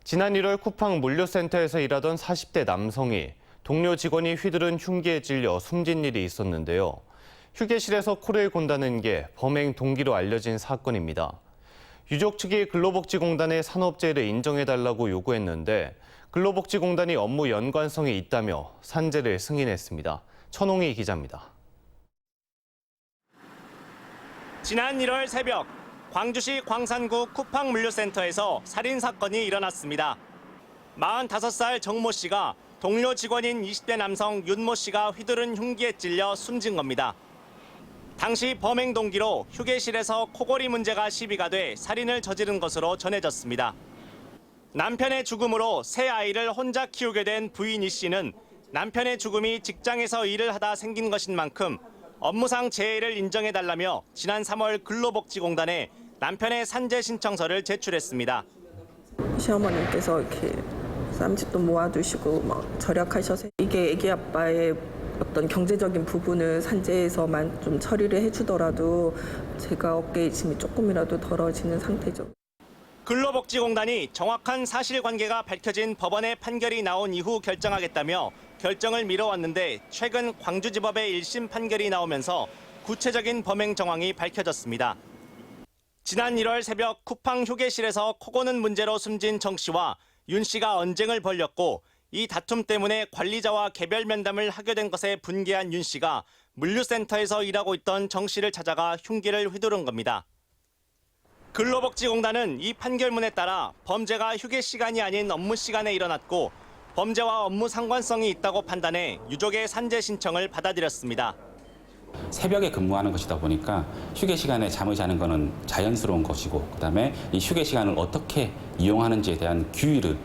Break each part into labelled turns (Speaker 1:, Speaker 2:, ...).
Speaker 1: 지난 1월 쿠팡 물류센터에서 일하던 40대 남성이 동료 직원이 휘두른 흉기에 찔려 숨진 일이 있었는데요. 휴게실에서 코를 곤다는 게 범행 동기로 알려진 사건입니다. 유족 측이 근로복지공단에 산업재해를 인정해달라고 요구했는데 근로복지공단이 업무 연관성이 있다며 산재를 승인했습니다. 천홍희 기자입니다.
Speaker 2: 지난 1월 새벽 광주시 광산구 쿠팡 물류센터에서 살인 사건이 일어났습니다. 45살 정모 씨가 동료 직원인 20대 남성 윤모 씨가 휘두른 흉기에 찔려 숨진 겁니다. 당시 범행 동기로 휴게실에서 코골이 문제가 시비가 돼 살인을 저지른 것으로 전해졌습니다. 남편의 죽음으로 새 아이를 혼자 키우게 된 부인 이 씨는 남편의 죽음이 직장에서 일을 하다 생긴 것인 만큼 업무상 재해를 인정해달라며 지난 3월 근로복지공단에 남편의 산재 신청서를 제출했습니다.
Speaker 3: 시어머님께서 이렇게 쌈짓돈 모아두시고 막 절약하셔서 이게 애기 아빠의 어떤 경제적인 부분을 산재에서만 좀 처리를 해주더라도 제가 어깨에 짐이 조금이라도 덜어지는 상태죠.
Speaker 2: 근로복지공단이 정확한 사실관계가 밝혀진 법원의 판결이 나온 이후 결정하겠다며 결정을 미뤄왔는데 최근 광주지법의 1심 판결이 나오면서 구체적인 범행 정황이 밝혀졌습니다. 지난 1월 새벽 쿠팡 휴게실에서 코 고는 문제로 숨진 정 씨와 윤 씨가 언쟁을 벌였고 이 다툼 때문에 관리자와 개별 면담을 하게 된 것에 분개한 윤 씨가 물류센터에서 일하고 있던 정 씨를 찾아가 흉기를 휘두른 겁니다. 근로복지공단은 이 판결문에 따라 범죄가 휴게 시간이 아닌 업무 시간에 일어났고 범죄와 업무 상관성이 있다고 판단해 유족의 산재 신청을 받아들였습니다.
Speaker 4: 새벽에 근무하는 것이다 보니까 휴게 시간에 잠을 자는 것은 자연스러운 것이고 그다음에 이 휴게 시간을 어떻게 이용하는지에 대한 규율을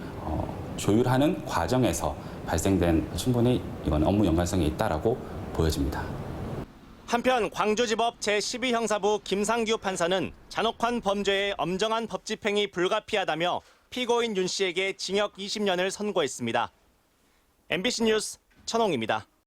Speaker 4: 조율하는 과정에서 발생된 충분히 이건 업무 연관성이 있다라고 보여집니다.
Speaker 2: 한편 광주지법 제12형사부 김상규 판사는 잔혹한 범죄에 엄정한 법 집행이 불가피하다며 피고인 윤 씨에게 징역 20년을 선고했습니다. MBC 뉴스 천홍입니다.